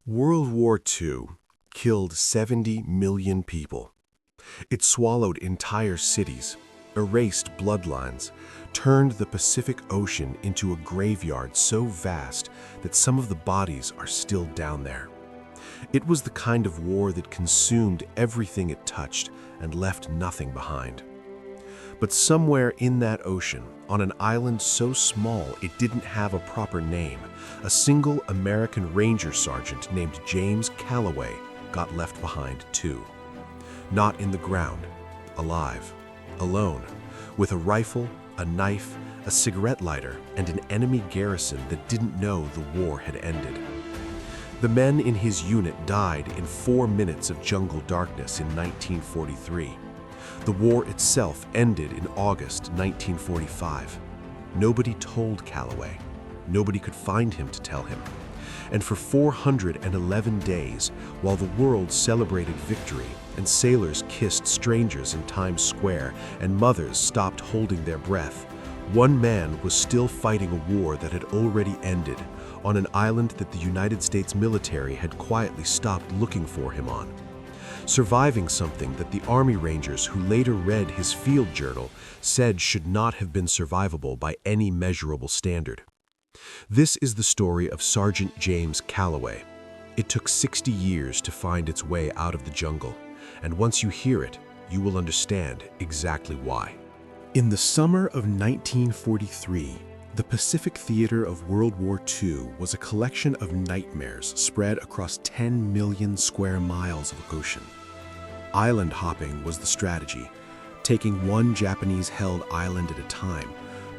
World War II killed 70 million people. It swallowed entire cities, erased bloodlines, turned the Pacific Ocean into a graveyard so vast that some of the bodies are still down there. It was the kind of war that consumed everything it touched and left nothing behind. But somewhere in that ocean, on an island so small it didn't have a proper name, a single American Ranger sergeant named James Calloway got left behind too. Not in the ground, alive, alone, with a rifle, a knife, a cigarette lighter, and an enemy garrison that didn't know the war had ended. The men in his unit died in 4 minutes of jungle darkness in 1943. The war itself ended in August 1945. Nobody told Calloway. Nobody could find him to tell him. And for 411 days, while the world celebrated victory and sailors kissed strangers in Times Square and mothers stopped holding their breath, one man was still fighting a war that had already ended on an island that the United States military had quietly stopped looking for him on. Surviving something that the Army Rangers who later read his field journal said should not have been survivable by any measurable standard. This is the story of Sergeant James Calloway. It took 60 years to find its way out of the jungle, and once you hear it, you will understand exactly why. In the summer of 1943, the Pacific theater of World War II was a collection of nightmares spread across 10 million square miles of ocean. Island hopping was the strategy, taking one Japanese-held island at a time,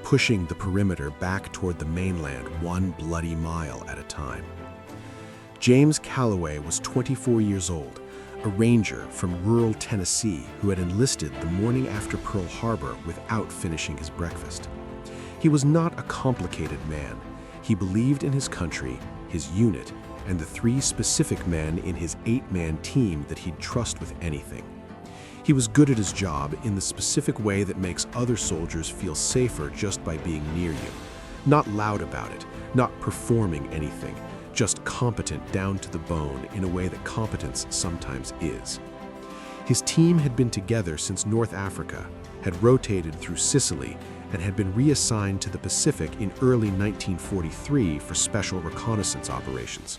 pushing the perimeter back toward the mainland 1 bloody mile at a time. James Calloway was 24 years old, a ranger from rural Tennessee who had enlisted the morning after Pearl Harbor without finishing his breakfast. He was not a complicated man. He believed in his country, his unit, and the 3 specific men in his 8-man team that he'd trust with anything. He was good at his job in the specific way that makes other soldiers feel safer just by being near you. Not loud about it, not performing anything, just competent down to the bone in a way that competence sometimes is. His team had been together since North Africa, had rotated through Sicily, and had been reassigned to the Pacific in early 1943 for special reconnaissance operations.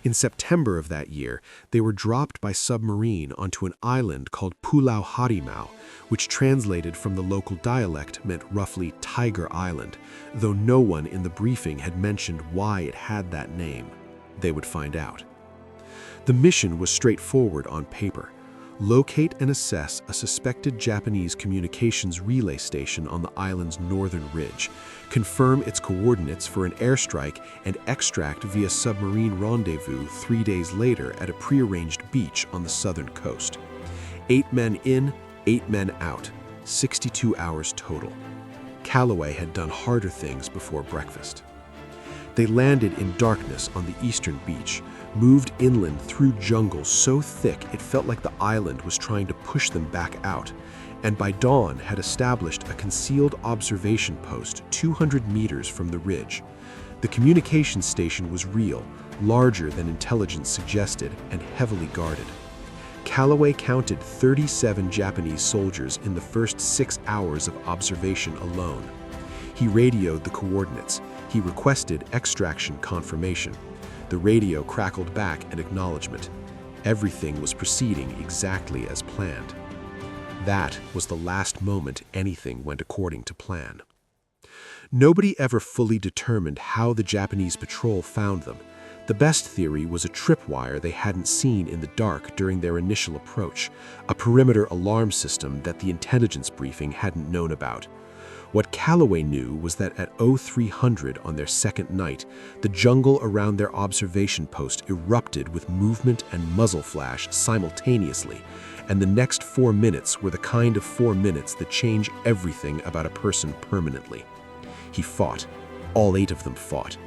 In September of that year, they were dropped by submarine onto an island called Pulau Harimau, which translated from the local dialect meant roughly Tiger Island, though no one in the briefing had mentioned why it had that name. They would find out. The mission was straightforward on paper. Locate and assess a suspected Japanese communications relay station on the island's northern ridge, confirm its coordinates for an airstrike, and extract via submarine rendezvous 3 days later at a prearranged beach on the southern coast. 8 men in, 8 men out, 62 hours total. Calloway had done harder things before breakfast. They landed in darkness on the eastern beach, moved inland through jungle so thick it felt like the island was trying to push them back out, and by dawn had established a concealed observation post 200 meters from the ridge. The communications station was real, larger than intelligence suggested, and heavily guarded. Calloway counted 37 Japanese soldiers in the first 6 hours of observation alone. He radioed the coordinates. He requested extraction confirmation. The radio crackled back an acknowledgement. Everything was proceeding exactly as planned. That was the last moment anything went according to plan. Nobody ever fully determined how the Japanese patrol found them. The best theory was a tripwire they hadn't seen in the dark during their initial approach, a perimeter alarm system that the intelligence briefing hadn't known about. What Calloway knew was that at 0300 on their second night, the jungle around their observation post erupted with movement and muzzle flash simultaneously, and the next 4 minutes were the kind of 4 minutes that change everything about a person permanently. He fought. All 8 of them fought.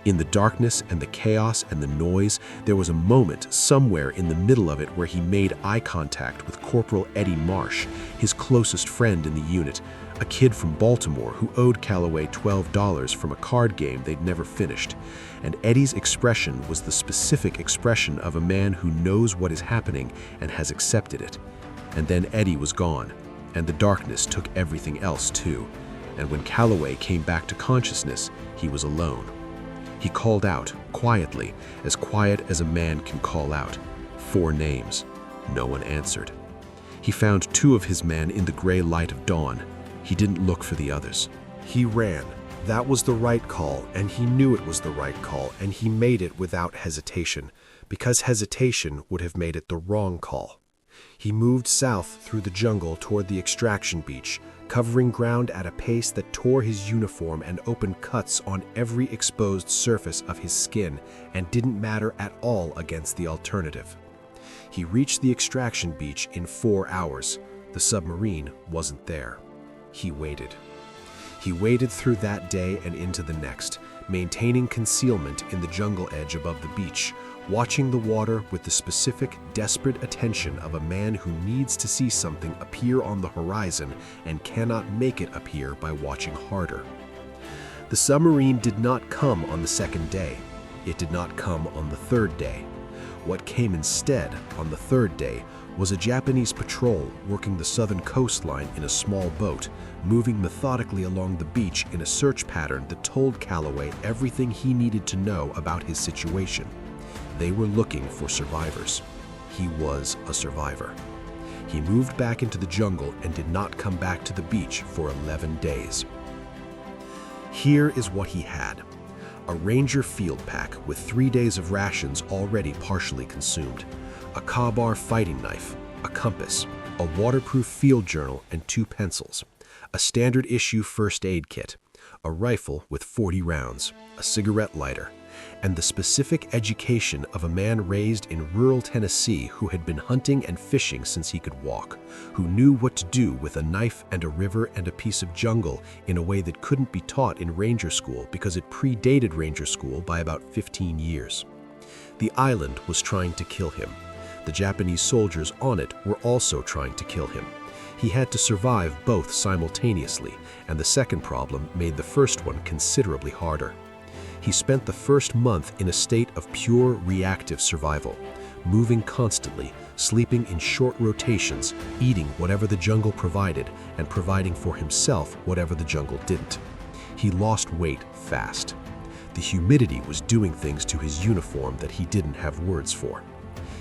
In the darkness and the chaos and the noise, there was a moment somewhere in the middle of it where he made eye contact with Corporal Eddie Marsh, his closest friend in the unit, a kid from Baltimore who owed Calloway $12 from a card game they'd never finished. And Eddie's expression was the specific expression of a man who knows what is happening and has accepted it. And then Eddie was gone, and the darkness took everything else too. And when Calloway came back to consciousness, he was alone. He called out, quietly, as quiet as a man can call out. 4 names. No one answered. He found 2 of his men in the gray light of dawn. He didn't look for the others. He ran. That was the right call, and he knew it was the right call, and he made it without hesitation, because hesitation would have made it the wrong call. He moved south through the jungle toward the extraction beach, covering ground at a pace that tore his uniform and opened cuts on every exposed surface of his skin, and didn't matter at all against the alternative. He reached the extraction beach in 4 hours. The submarine wasn't there. He waited. He waded through that day and into the next, maintaining concealment in the jungle edge above the beach, watching the water with the specific, desperate attention of a man who needs to see something appear on the horizon and cannot make it appear by watching harder. The submarine did not come on the 2nd day. It did not come on the 3rd day. What came instead, on the 3rd day, was a Japanese patrol working the southern coastline in a small boat, moving methodically along the beach in a search pattern that told Calloway everything he needed to know about his situation. They were looking for survivors. He was a survivor. He moved back into the jungle and did not come back to the beach for 11 days. Here is what he had. A Ranger field pack with 3 days of rations already partially consumed, a Ka-Bar fighting knife, a compass, a waterproof field journal and 2 pencils, a standard issue first aid kit, a rifle with 40 rounds, a cigarette lighter, and the specific education of a man raised in rural Tennessee who had been hunting and fishing since he could walk, who knew what to do with a knife and a river and a piece of jungle in a way that couldn't be taught in Ranger School because it predated Ranger School by about 15 years. The island was trying to kill him. The Japanese soldiers on it were also trying to kill him. He had to survive both simultaneously, and the second problem made the first one considerably harder. He spent the first month in a state of pure reactive survival, moving constantly, sleeping in short rotations, eating whatever the jungle provided, and providing for himself whatever the jungle didn't. He lost weight fast. The humidity was doing things to his uniform that he didn't have words for.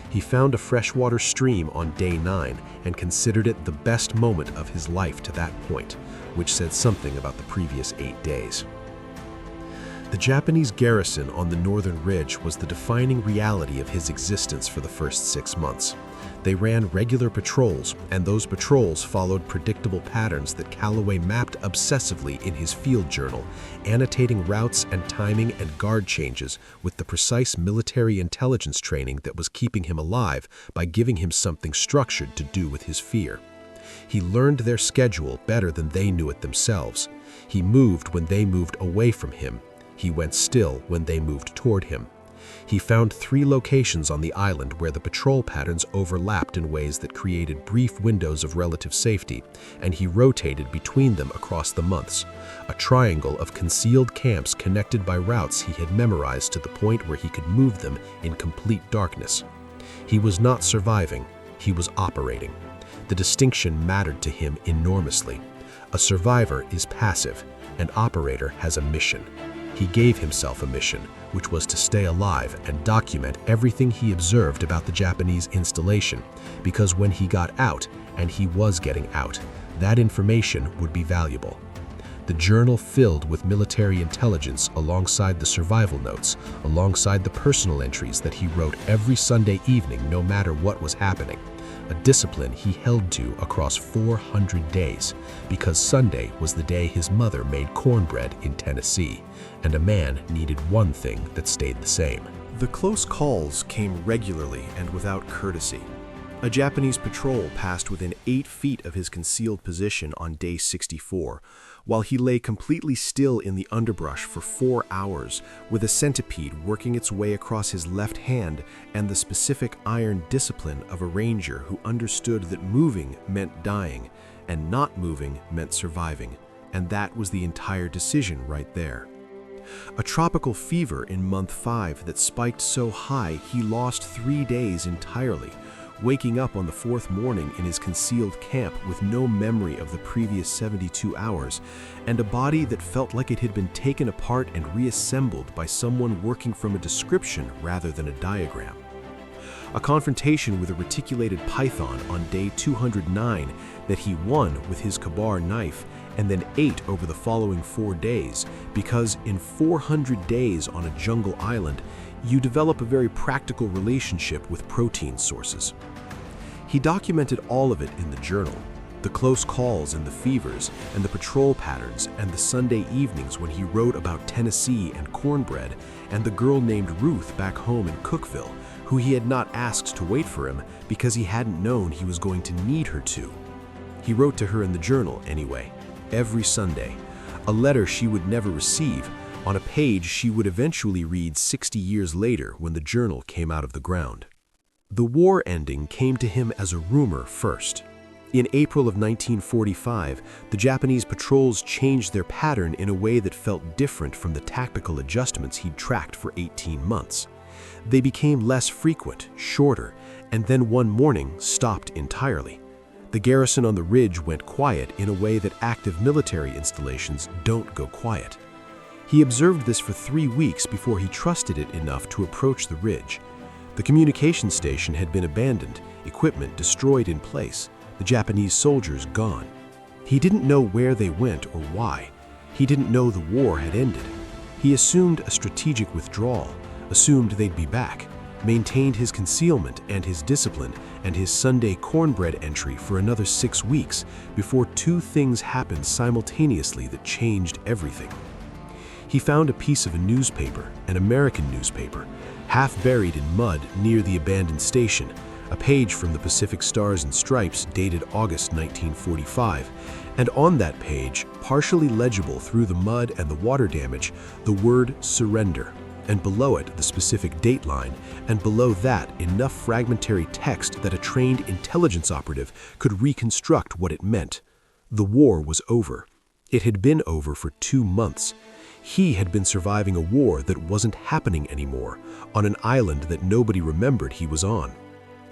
He found a freshwater stream on day 9 and considered it the best moment of his life to that point, which said something about the previous 8 days. The Japanese garrison on the northern ridge was the defining reality of his existence for the first 6 months. They ran regular patrols, and those patrols followed predictable patterns that Calloway mapped obsessively in his field journal, annotating routes and timing and guard changes with the precise military intelligence training that was keeping him alive by giving him something structured to do with his fear. He learned their schedule better than they knew it themselves. He moved when they moved away from him. He went still when they moved toward him. He found 3 locations on the island where the patrol patterns overlapped in ways that created brief windows of relative safety, and he rotated between them across the months, a triangle of concealed camps connected by routes he had memorized to the point where he could move them in complete darkness. He was not surviving, he was operating. The distinction mattered to him enormously. A survivor is passive, an operator has a mission. He gave himself a mission, which was to stay alive and document everything he observed about the Japanese installation, because when he got out, and he was getting out, that information would be valuable. The journal filled with military intelligence alongside the survival notes, alongside the personal entries that he wrote every Sunday evening no matter what was happening. A discipline he held to across 400 days, because Sunday was the day his mother made cornbread in Tennessee, and a man needed one thing that stayed the same. The close calls came regularly and without courtesy. A Japanese patrol passed within 8 feet of his concealed position on day 64, while he lay completely still in the underbrush for 4 hours, with a centipede working its way across his left hand and the specific iron discipline of a ranger who understood that moving meant dying, and not moving meant surviving, and that was the entire decision right there. A tropical fever in month 5 that spiked so high he lost 3 days entirely, waking up on the 4th morning in his concealed camp with no memory of the previous 72 hours, and a body that felt like it had been taken apart and reassembled by someone working from a description rather than a diagram. A confrontation with a reticulated python on day 209 that he won with his Kabar knife and then ate over the following 4 days, because in 400 days on a jungle island, you develop a very practical relationship with protein sources. He documented all of it in the journal, the close calls and the fevers and the patrol patterns and the Sunday evenings when he wrote about Tennessee and cornbread and the girl named Ruth back home in Cookville, who he had not asked to wait for him because he hadn't known he was going to need her to. He wrote to her in the journal anyway, every Sunday, a letter she would never receive, on a page she would eventually read 60 years later when the journal came out of the ground. The war ending came to him as a rumor first. In April of 1945, the Japanese patrols changed their pattern in a way that felt different from the tactical adjustments he'd tracked for 18 months. They became less frequent, shorter, and then one morning stopped entirely. The garrison on the ridge went quiet in a way that active military installations don't go quiet. He observed this for 3 weeks before he trusted it enough to approach the ridge. The communication station had been abandoned, equipment destroyed in place, the Japanese soldiers gone. He didn't know where they went or why. He didn't know the war had ended. He assumed a strategic withdrawal, assumed they'd be back, maintained his concealment and his discipline and his Sunday cornbread entry for another 6 weeks before 2 things happened simultaneously that changed everything. He found a piece of a newspaper, an American newspaper, half buried in mud near the abandoned station, a page from the Pacific Stars and Stripes dated August 1945, and on that page, partially legible through the mud and the water damage, the word surrender, and below it the specific date line, and below that enough fragmentary text that a trained intelligence operative could reconstruct what it meant. The war was over. It had been over for 2 months. He had been surviving a war that wasn't happening anymore, on an island that nobody remembered he was on.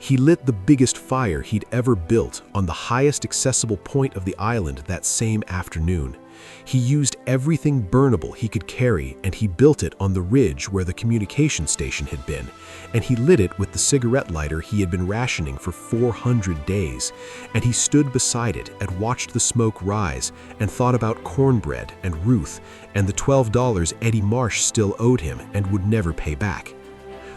He lit the biggest fire he'd ever built on the highest accessible point of the island that same afternoon. He used everything burnable he could carry, and he built it on the ridge where the communication station had been, and he lit it with the cigarette lighter he had been rationing for 400 days, and he stood beside it and watched the smoke rise and thought about cornbread and Ruth and the $12 Eddie Marsh still owed him and would never pay back.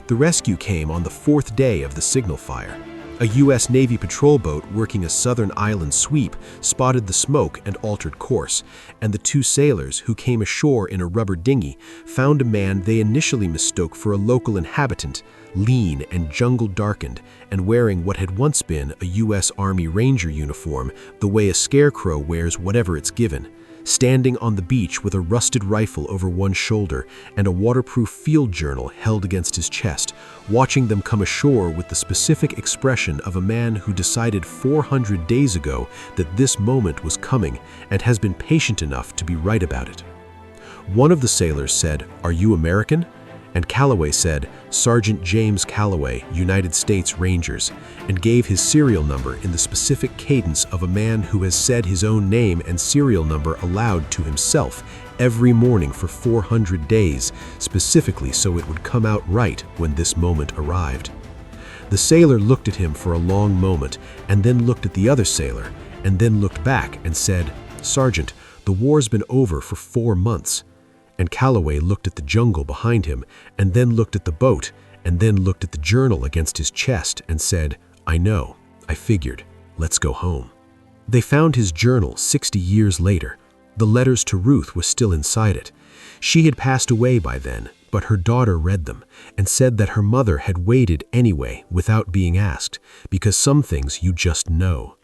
The rescue came on the 4th day of the signal fire. A U.S. Navy patrol boat working a southern island sweep spotted the smoke and altered course, and the 2 sailors who came ashore in a rubber dinghy found a man they initially mistook for a local inhabitant, lean and jungle-darkened, and wearing what had once been a U.S. Army Ranger uniform the way a scarecrow wears whatever it's given, standing on the beach with a rusted rifle over one shoulder and a waterproof field journal held against his chest, watching them come ashore with the specific expression of a man who decided 400 days ago that this moment was coming and has been patient enough to be right about it. One of the sailors said, "Are you American?" And Calloway said, "Sergeant James Calloway, United States Rangers," and gave his serial number in the specific cadence of a man who has said his own name and serial number aloud to himself every morning for 400 days, specifically so it would come out right when this moment arrived. The sailor looked at him for a long moment, and then looked at the other sailor, and then looked back and said, "Sergeant, the war's been over for 4 months." And Calloway looked at the jungle behind him, and then looked at the boat, and then looked at the journal against his chest and said, "I know, I figured, let's go home." They found his journal 60 years later. The letters to Ruth were still inside it. She had passed away by then, but her daughter read them and said that her mother had waited anyway without being asked, because some things you just know.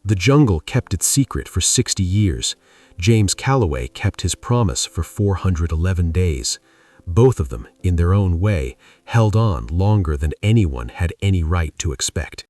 The jungle kept its secret for 60 years. James Calloway kept his promise for 411 days. Both of them, in their own way, held on longer than anyone had any right to expect.